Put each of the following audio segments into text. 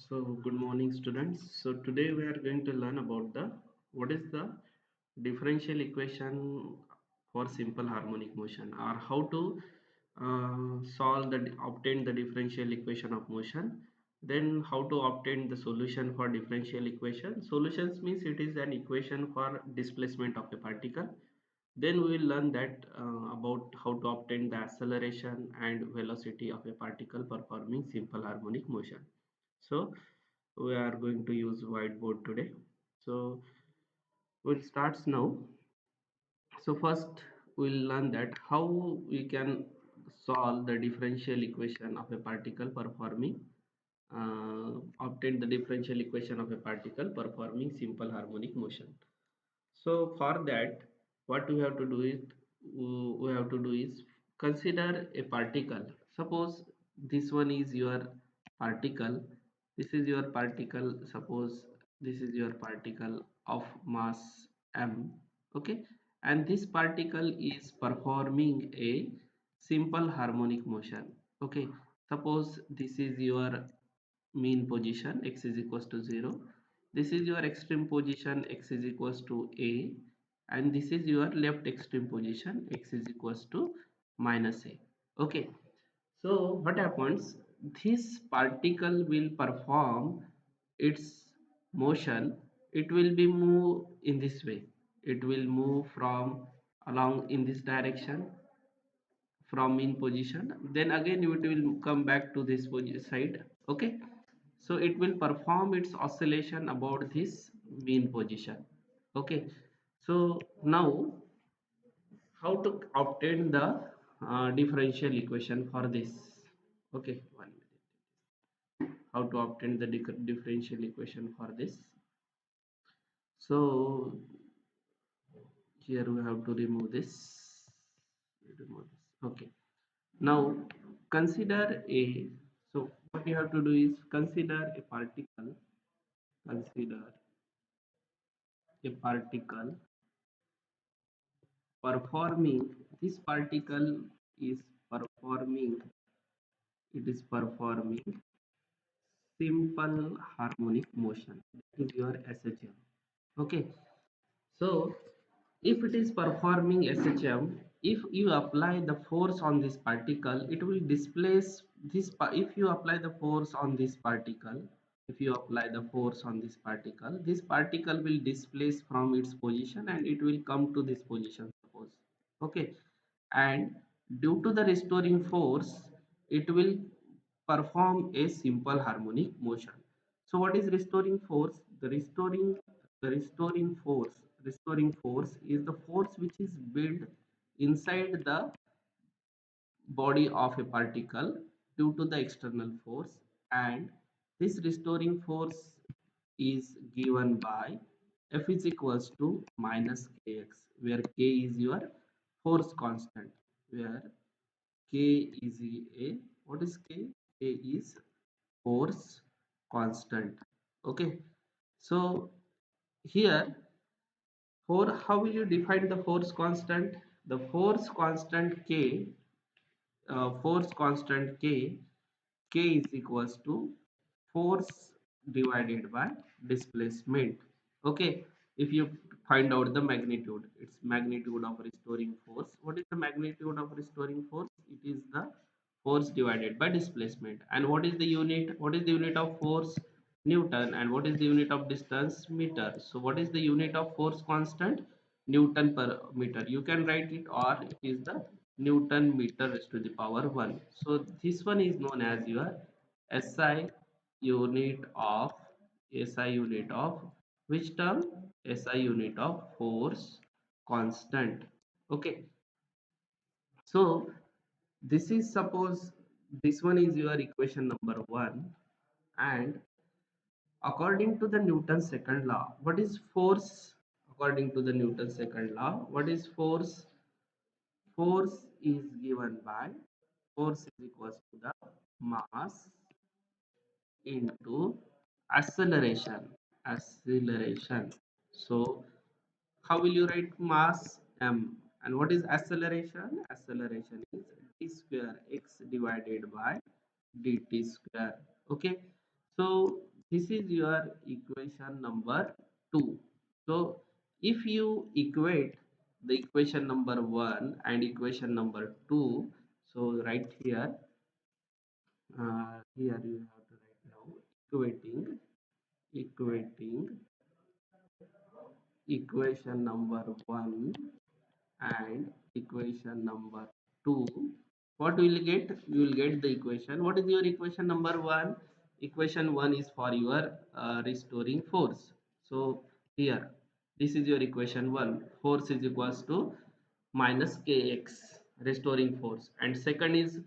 So good morning students. So today we are going to learn about the what is the differential equation for simple harmonic motion, or how to solve the obtain the differential equation of motion, then how to obtain the solution for differential equation. Solutions means it is an equation for displacement of a particle. Then we will learn that about how to obtain the acceleration and velocity of a particle performing simple harmonic motion. So we are going to use whiteboard today. So we'll start now. So first we'll learn that how we can solve the differential equation of a particle performing obtain the differential equation of a particle performing simple harmonic motion. So for that, what we have to do is consider a particle. Suppose this one is your particle. This is your particle. Suppose this is your particle of mass m. Okay, and this particle is performing a simple harmonic motion. Okay, suppose this is your mean position, x is equals to 0. This is your extreme position, x is equals to a, and this is your left extreme position, x is equals to minus a. Okay, so what happens, this particle will perform its motion. It will be move in this way. It will move from along in this direction from in position, then again it will come back to this side. Okay, so it will perform its oscillation about this mean position. Okay, so now how to obtain the differential equation for this. Okay, 1 minute. How to obtain the differential equation for this. So here we have to remove this. Okay, now consider a, so what you have to do is consider a particle performing, this particle is performing, it is performing simple harmonic motion. That is your SHM. Okay, so if it is performing SHM, if you apply the force on this particle, it will displace this. If you apply the force on this particle, if you apply the force on this particle will displace from its position and it will come to this position. Suppose, okay, and due to the restoring force, it will perform a simple harmonic motion. So what is restoring force? The restoring force is the force which is built inside the body of a particle due to the external force, and this restoring force is given by F is equals to minus kx, where k is your force constant, where k is a, what is k? K is force constant. Okay, so here, for how will you define the force constant? The force constant k, force constant k is equals to force divided by displacement. Okay, if you find out the magnitude, it's magnitude of restoring force. What is the magnitude of restoring force? It is the force divided by displacement. And what is the unit? What is the unit of force? Newton. And what is the unit of distance? Meter. So what is the unit of force constant? Newton per meter. You can write it, or it is the Newton meter raised to the power 1. So this one is known as your SI unit of SI unit of which term? SI unit of force constant. Okay, so this is, suppose this one is your equation number 1, and according to the Newton's second law, what is force? According to the Newton's second law, what is force? Force is given by, force is equals to the mass into acceleration. So how will you write mass? M. And what is acceleration? Acceleration is d square x divided by dt square. Okay, so This is your equation number 2. So if you equate the equation number 1 and equation number 2, so right here, here you have to write now equating equation number 1 and equation number 2, what we will get? We will get the equation. What is your equation number 1? Equation 1 is for your restoring force. So here, this is your equation 1. Force is equals to minus kx, restoring force. And second is,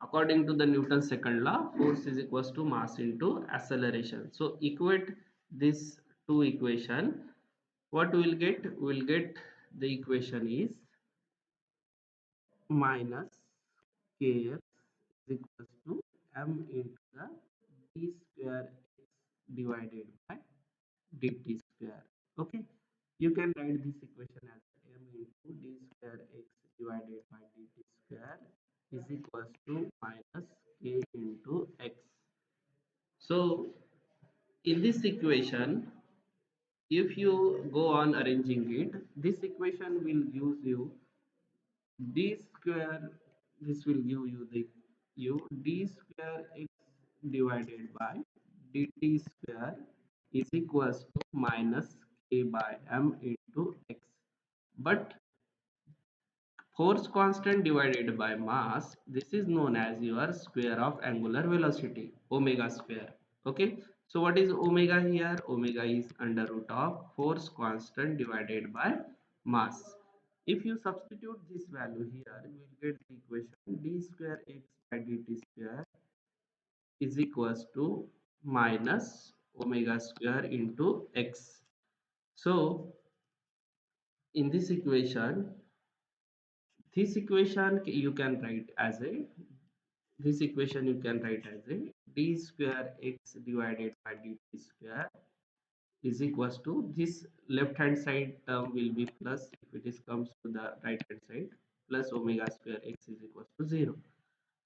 according to the Newton's second law, force is equals to mass into acceleration. So equate this two equation. What we will get? We will get the equation is minus kx is equals to m into the d square x divided by dt square. Okay, you can write this equation as m into d square x divided by dt square is equals to minus k into x. So in this equation, if you go on arranging it, this equation will use you d square, this will give you the d square x divided by dt square is equals to minus k by m into x. But force constant divided by mass, this is known as your square of angular velocity, omega square. Okay, so what is omega here? Omega is under root of force constant divided by mass. If you substitute this value here, you will get the equation d square x by dt square is equals to minus omega square into x. So in this equation you can write as a d square x divided by dt square is equals to, this left hand side term will be plus if it is comes to the right hand side, plus omega square x is equals to 0.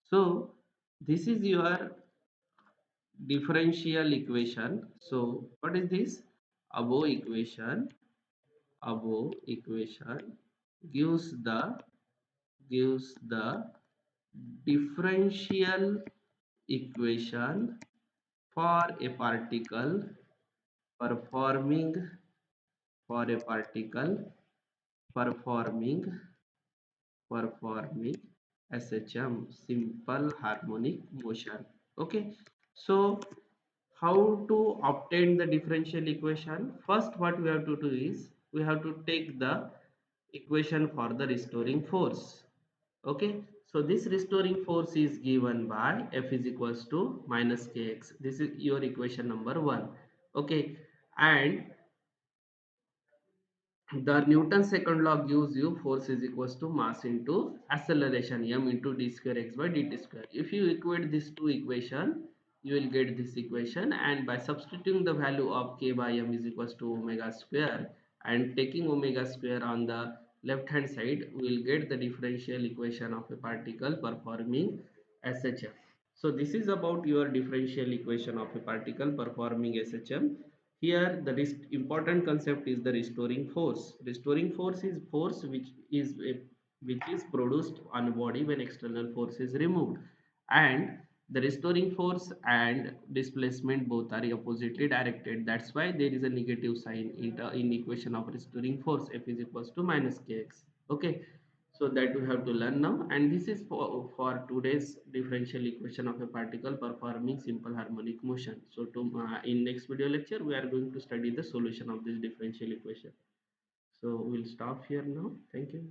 So this is your differential equation. So what is this? Above equation, above equation gives the differential equation for a particle performing for a particle performing SHM, simple harmonic motion. Okay, so how to obtain the differential equation? First, what we have to do is we have to take the equation for the restoring force. Okay, so this restoring force is given by F is equals to minus kx. This is your equation number 1. Okay, and the Newton's second law gives you force is equals to mass into acceleration m into d square x by dt square. If you equate these two equation, you will get this equation, and by substituting the value of k by m is equals to omega square and taking omega square on the left hand side, we will get the differential equation of a particle performing SHM. So this is about your differential equation of a particle performing SHM. Here the important concept is the restoring force. Restoring force is force which is produced on body when external force is removed, and the restoring force and displacement both are oppositely directed. That's why there is a negative sign in equation of restoring force. F is equals to minus kx. Okay, so that we have to learn now, and this is for today's differential equation of a particle performing simple harmonic motion. So in next video lecture we are going to study the solution of this differential equation. So we'll stop here now. Thank you.